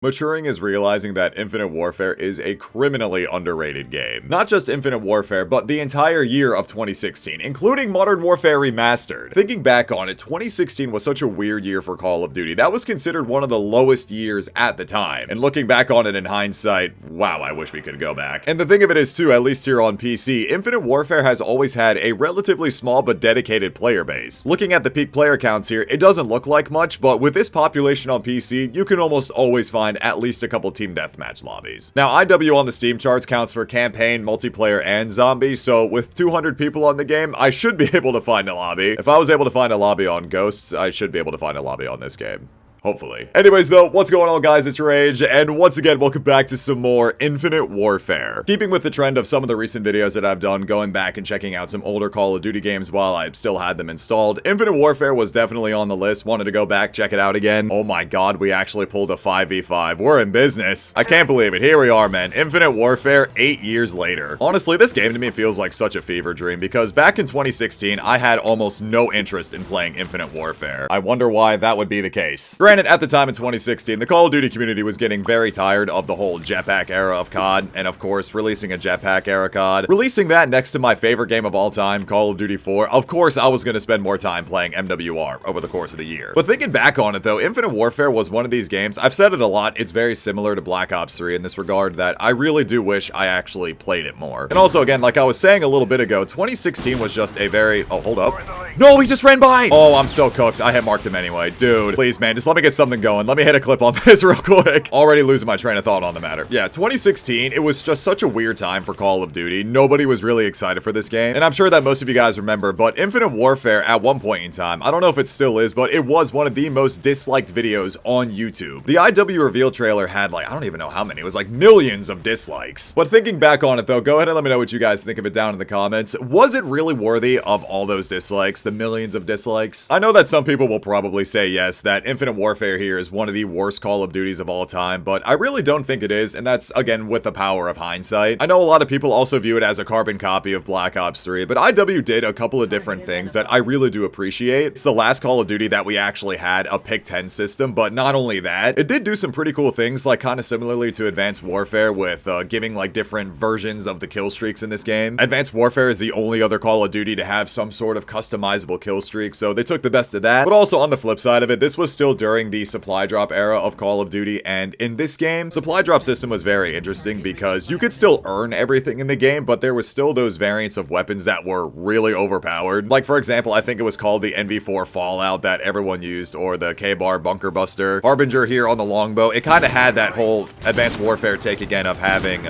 Maturing is realizing that Infinite Warfare is a criminally underrated game. Not just Infinite Warfare, but the entire year of 2016, including Modern Warfare Remastered. Thinking back on it, 2016 was such a weird year for Call of Duty. That was considered one of the lowest years at the time. And looking back on it in hindsight, wow, I wish we could go back. And the thing of it is too, at least here on PC, Infinite Warfare has always had a relatively small but dedicated player base. Looking at the peak player counts here, it doesn't look like much, but with this population on PC, you can almost always find at least a couple team deathmatch lobbies. Now, IW on the Steam charts counts for campaign, multiplayer, and zombie, so with 200 people on the game, I should be able to find a lobby. If I was able to find a lobby on Ghosts, I should be able to find a lobby on this game. Hopefully. Anyways though, what's going on guys, it's Rage, and once again, welcome back to some more Infinite Warfare. Keeping with the trend of some of the recent videos that I've done, going back and checking out some older Call of Duty games while I still had them installed, Infinite Warfare was definitely on the list. Wanted to go back, check it out again. Oh my god, we actually pulled a 5v5. We're in business. I can't believe it. Here we are, man. Infinite Warfare 8 years later. Honestly, this game to me feels like such a fever dream because back in 2016, I had almost no interest in playing Infinite Warfare. I wonder why that would be the case. Granted, at the time in 2016, the Call of Duty community was getting very tired of the whole jetpack era of COD, and of course, releasing a jetpack era COD. Releasing that next to my favorite game of all time, Call of Duty 4, of course I was going to spend more time playing MWR over the course of the year. But thinking back on it though, Infinite Warfare was one of these games, I've said it a lot, it's very similar to Black Ops 3 in this regard, that I really do wish I actually played it more. And also again, like I was saying a little bit ago, 2016 was just a very... Oh, hold up. No, he just ran by! Oh, I'm so cooked. I hit marked him anyway. Dude, please man, just let me get something going. Let me hit a clip on this real quick. Already losing my train of thought on the matter. Yeah, 2016, it was just such a weird time for Call of Duty. Nobody was really excited for this game. And I'm sure that most of you guys remember, but Infinite Warfare at one point in time, I don't know if it still is, but it was one of the most disliked videos on YouTube. The IW reveal trailer had like, I don't even know how many. It was like millions of dislikes. But thinking back on it though, go ahead and let me know what you guys think of it down in the comments. Was it really worthy of all those dislikes, the millions of dislikes? I know that some people will probably say yes, that Infinite Warfare here is one of the worst Call of Duties of all time, but I really don't think it is, and that's, again, with the power of hindsight. I know a lot of people also view it as a carbon copy of Black Ops 3, but IW did a couple of different things that I really do appreciate. It's the last Call of Duty that we actually had a pick 10 system, but not only that, it did do some pretty cool things, like kind of similarly to Advanced Warfare with giving like different versions of the kill streaks in this game. Advanced Warfare is the only other Call of Duty to have some sort of customizable kill streak, so they took the best of that. But also on the flip side of it, this was still during the supply drop era of Call of Duty, and in this game, supply drop system was very interesting because you could still earn everything in the game, but there was still those variants of weapons that were really overpowered. Like for example, I think it was called the NV4 Fallout that everyone used, or the K-Bar Bunker Buster. Harbinger here on the longbow, it kind of had that whole Advanced Warfare take again of having,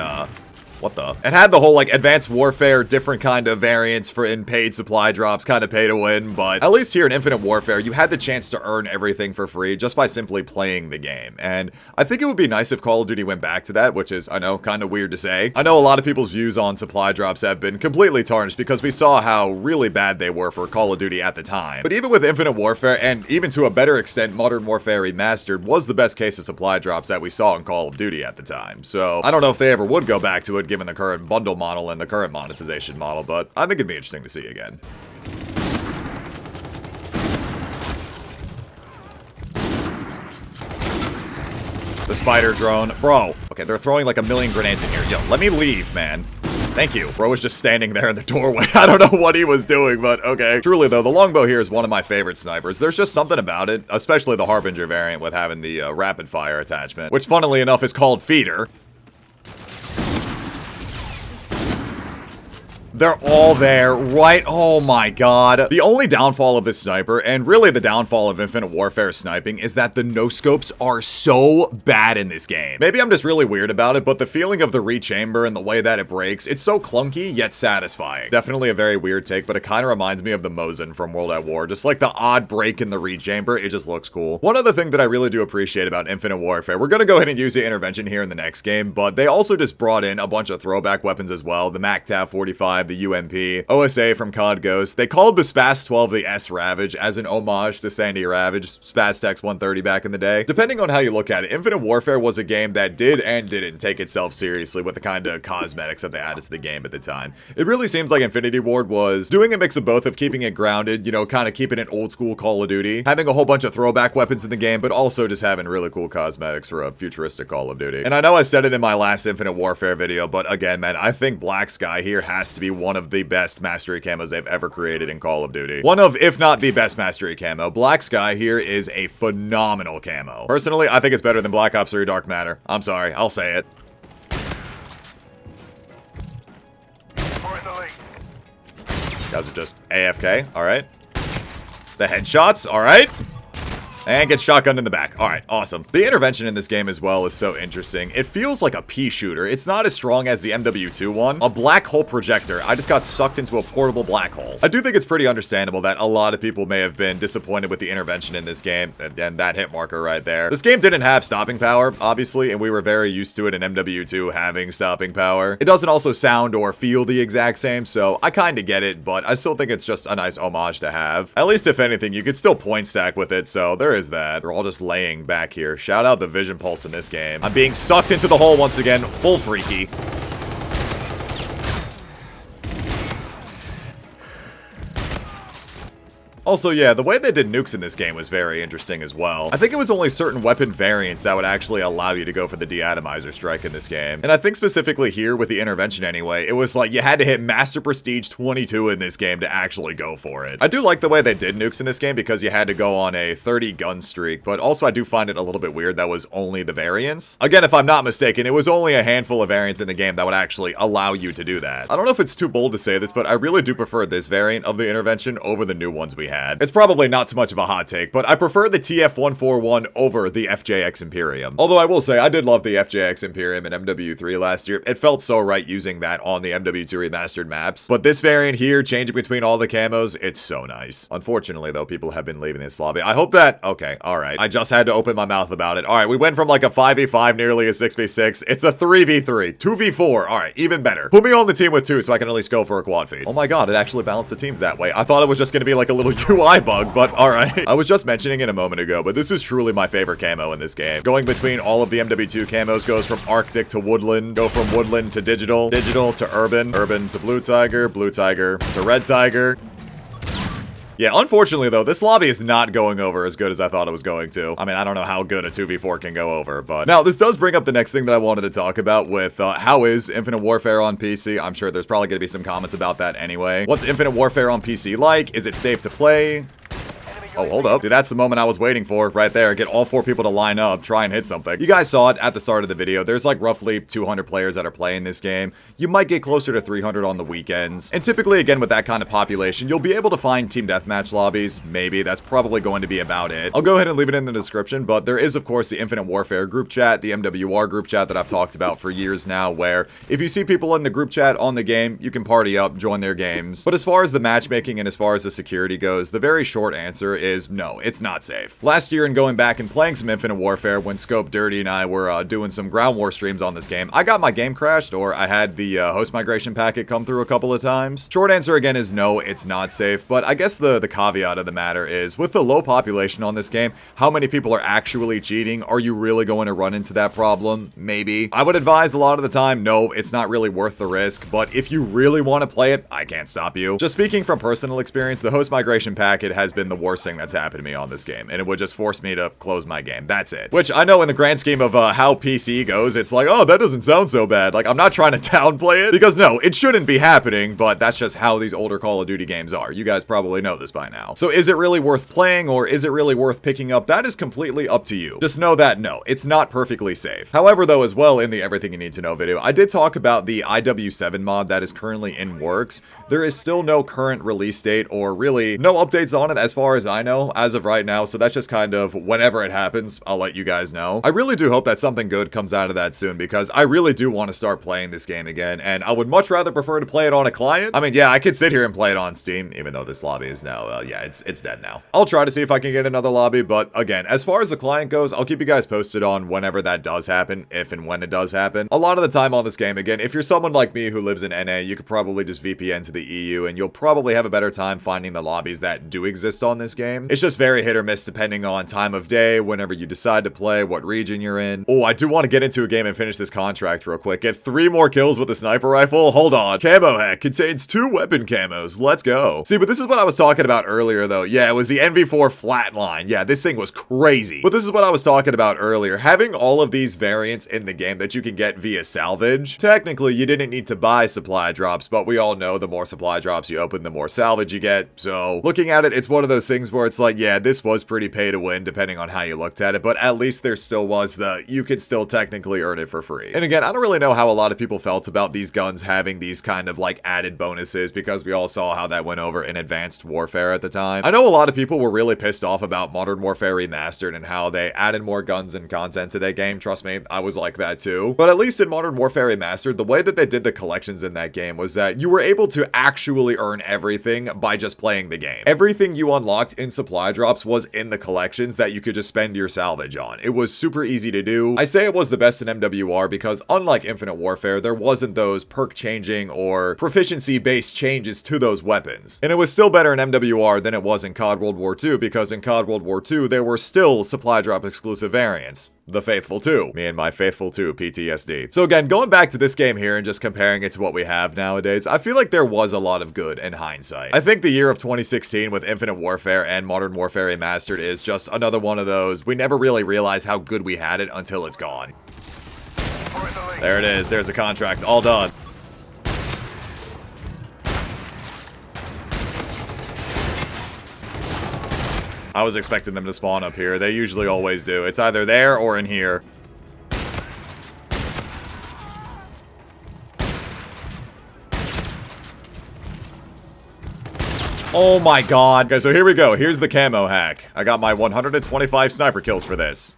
what the? It had the whole, like, Advanced Warfare, different kind of variants for in paid supply drops, kind of pay to win, but at least here in Infinite Warfare, you had the chance to earn everything for free just by simply playing the game, and I think it would be nice if Call of Duty went back to that, which is, I know, kind of weird to say. I know a lot of people's views on supply drops have been completely tarnished because we saw how really bad they were for Call of Duty at the time, but even with Infinite Warfare, and even to a better extent, Modern Warfare Remastered was the best case of supply drops that we saw in Call of Duty at the time, so I don't know if they ever would go back to it given the current bundle model and the current monetization model, but I think it'd be interesting to see again. The spider drone. Bro. Okay, they're throwing like a million grenades in here. Yo, let me leave, man. Thank you. Bro was just standing there in the doorway. I don't know what he was doing, but okay. Truly though, the longbow here is one of my favorite snipers. There's just something about it, especially the Harbinger variant with having the rapid fire attachment, which funnily enough is called Feeder. They're all there, right? Oh my god. The only downfall of this sniper, and really the downfall of Infinite Warfare sniping, is that the no-scopes are so bad in this game. Maybe I'm just really weird about it, but the feeling of the rechamber and the way that it breaks, it's so clunky, yet satisfying. Definitely a very weird take, but it kind of reminds me of the Mosin from World at War. Just like the odd break in the rechamber, it just looks cool. One other thing that I really do appreciate about Infinite Warfare, we're gonna go ahead and use the intervention here in the next game, but they also just brought in a bunch of throwback weapons as well. The MAC-TAV 45, the UMP, OSA from COD Ghost. They called the Spas 12 the S Ravage as an homage to Sandy Ravage, Spas Tex 130 back in the day. Depending on how you look at it, Infinite Warfare was a game that did and didn't take itself seriously with the kind of cosmetics that they added to the game at the time. It really seems like Infinity Ward was doing a mix of both, of keeping it grounded, you know, kind of keeping it old school Call of Duty, having a whole bunch of throwback weapons in the game, but also just having really cool cosmetics for a futuristic Call of Duty. And I know I said it in my last Infinite Warfare video, but again, man, I think Black Sky here has to be one of the best mastery camos they've ever created in Call of Duty. One of, if not the best mastery camo. Black Sky here is a phenomenal camo. Personally, I think it's better than Black Ops 3 Dark Matter. I'm sorry, I'll say it. Guys are just AFK, alright. The headshots, alright. And get shotgunned in the back. Alright, awesome. The intervention in this game as well is so interesting. It feels like a pea shooter. It's not as strong as the MW2 one. A black hole projector. I just got sucked into a portable black hole. I do think it's pretty understandable that a lot of people may have been disappointed with the intervention in this game. And that hit marker right there. This game didn't have stopping power, obviously, and we were very used to it in MW2 having stopping power. It doesn't also sound or feel the exact same, so I kind of get it, but I still think it's just a nice homage to have. At least, if anything, you could still point stack with it, so there is that. They're all just laying back here. Shout out the vision pulse in this game. I'm being sucked into the hole once again. Full freaky. Also, yeah, the way they did nukes in this game was very interesting as well. I think it was only certain weapon variants that would actually allow you to go for the deatomizer strike in this game. And I think specifically here with the intervention anyway, it was like you had to hit Master Prestige 22 in this game to actually go for it. I do like the way they did nukes in this game because you had to go on a 30 gun streak, but also I do find it a little bit weird that was only the variants. Again, if I'm not mistaken, it was only a handful of variants in the game that would actually allow you to do that. I don't know if it's too bold to say this, but I really do prefer this variant of the intervention over the new ones we had. It's probably not too much of a hot take, but I prefer the TF141 over the FJX Imperium. Although I will say, I did love the FJX Imperium in MW3 last year. It felt so right using that on the MW2 remastered maps. But this variant here, changing between all the camos, it's so nice. Unfortunately, though, people have been leaving this lobby. I hope that... Okay, alright. I just had to open my mouth about it. Alright, we went from like a 5v5 nearly a 6v6. It's a 3v3. 2v4. Alright, even better. Put me on the team with 2 so I can at least go for a quad feed. Oh my god, it actually balanced the teams that way. I thought it was just going to be like a little UI bug, but alright. I was just mentioning it a moment ago, but this is truly my favorite camo in this game. Going between all of the MW2 camos goes from Arctic to Woodland, go from Woodland to Digital, Digital to Urban, Urban to Blue Tiger to Red Tiger. Yeah, unfortunately though, this lobby is not going over as good as I thought it was going to. I mean, I don't know how good a 2v4 can go over, but... Now, this does bring up the next thing that I wanted to talk about with, how is Infinite Warfare on PC? I'm sure there's probably gonna be some comments about that anyway. What's Infinite Warfare on PC like? Is it safe to play? Oh, hold up. Dude, that's the moment I was waiting for right there. Get all 4 people to line up, try and hit something. You guys saw it at the start of the video. There's like roughly 200 players that are playing this game. You might get closer to 300 on the weekends. And typically, again, with that kind of population, you'll be able to find team deathmatch lobbies. Maybe. That's probably going to be about it. I'll go ahead and leave it in the description, but there is, of course, the Infinite Warfare group chat, the MWR group chat that I've talked about for years now, where if you see people in the group chat on the game, you can party up, join their games. But as far as the matchmaking and as far as the security goes, the very short answer is no, it's not safe. Last year, in going back and playing some Infinite Warfare, when Scope Dirty and I were doing some ground war streams on this game, I got my game crashed, or I had the host migration packet come through a couple of times. Short answer again is no, it's not safe, but I guess the caveat of the matter is, with the low population on this game, how many people are actually cheating? Are you really going to run into that problem? Maybe. I would advise a lot of the time, no, it's not really worth the risk, but if you really want to play it, I can't stop you. Just speaking from personal experience, the host migration packet has been the worst thing that's happened to me on this game, and it would just force me to close my game. That's it. Which I know in the grand scheme of how PC goes, it's like, oh, that doesn't sound so bad. Like, I'm not trying to downplay it, because no, it shouldn't be happening, but that's just how these older Call of Duty games are. You guys probably know this by now. So is it really worth playing, or is it really worth picking up? That is completely up to you. Just know that no, it's not perfectly safe. However, though, as well, in the Everything You Need to Know video, I did talk about the IW7 mod that is currently in works. There is still no current release date, or really no updates on it as far as I know. know, as of right now, so that's just kind of whenever it happens, I'll let you guys know. I really do hope that something good comes out of that soon, because I really do want to start playing this game again, and I would much rather prefer to play it on a client. I mean, yeah, I could sit here and play it on Steam, even though this lobby is now, yeah, it's dead now. I'll try to see if I can get another lobby, but again, as far as the client goes, I'll keep you guys posted on whenever that does happen, if and when it does happen. A lot of the time on this game, again, if you're someone like me who lives in NA, you could probably just VPN to the EU, and you'll probably have a better time finding the lobbies that do exist on this game. It's just very hit or miss depending on time of day, whenever you decide to play, what region you're in. Oh, I do want to get into a game and finish this contract real quick. Get 3 more kills with a sniper rifle? Hold on. Camo hack contains 2 weapon camos. Let's go. See, but this is what I was talking about earlier, though. Yeah, it was the NV4 flatline. Yeah, this thing was crazy. But this is what I was talking about earlier. Having all of these variants in the game that you can get via salvage. Technically, you didn't need to buy supply drops, but we all know the more supply drops you open, the more salvage you get. So, looking at it, it's one of those things where it's like, yeah, this was pretty pay to win, depending on how you looked at it, but at least there still was you could still technically earn it for free. And again, I don't really know how a lot of people felt about these guns having these kind of like added bonuses, because we all saw how that went over in Advanced Warfare at the time. I know a lot of people were really pissed off about Modern Warfare Remastered and how they added more guns and content to that game. Trust me, I was like that too. But at least in Modern Warfare Remastered, the way that they did the collections in that game was that you were able to actually earn everything by just playing the game. Everything you unlocked in supply drops was in the collections that you could just spend your salvage on. It was super easy to do. I say it was the best in MWR because unlike Infinite Warfare, there wasn't those perk changing or proficiency based changes to those weapons. And it was still better in MWR than it was in COD World War II, because in COD World War II, there were still supply drop exclusive variants. The Faithful 2. Me and my Faithful 2 PTSD. So again, going back to this game here and just comparing it to what we have nowadays, I feel like there was a lot of good in hindsight. I think the year of 2016 with Infinite Warfare and Modern Warfare Remastered is just another one of those, we never really realize how good we had it until it's gone. There it is. There's a contract. All done. I was expecting them to spawn up here. They usually always do. It's either there or in here. Oh my god. Okay, so here we go. Here's the camo hack. I got my 125 sniper kills for this.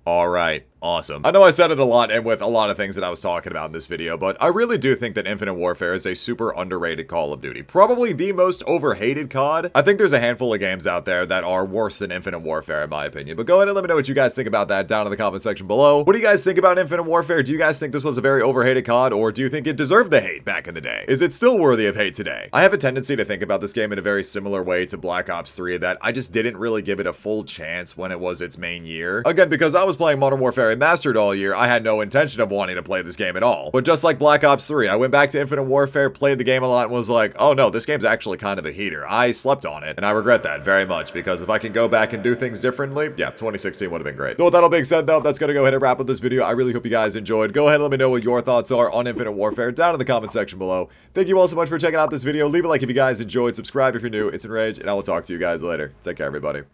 Alright. Awesome. I know I said it a lot and with a lot of things that I was talking about in this video, but I really do think that Infinite Warfare is a super underrated Call of Duty. Probably the most overhated COD. I think there's a handful of games out there that are worse than Infinite Warfare in my opinion, but go ahead and let me know what you guys think about that down in the comment section below. What do you guys think about Infinite Warfare? Do you guys think this was a very overhated COD, or do you think it deserved the hate back in the day? Is it still worthy of hate today? I have a tendency to think about this game in a very similar way to Black Ops 3, that I just didn't really give it a full chance when it was its main year. Again, because I was playing Modern Warfare Remastered all year, I had no intention of wanting to play this game at all. But just like Black Ops 3, I went back to Infinite Warfare, played the game a lot, and was like, oh no, this game's actually kind of a heater. I slept on it, and I regret that very much, because if I can go back and do things differently, yeah, 2016 would have been great. So with that all being said though, that's gonna go ahead and wrap up this video. I really hope you guys enjoyed. Go ahead and let me know what your thoughts are on Infinite Warfare down in the comment section below. Thank you all so much for checking out this video. Leave a like if you guys enjoyed, subscribe if you're new. It's Enrage, and I will talk to you guys later. Take care, everybody.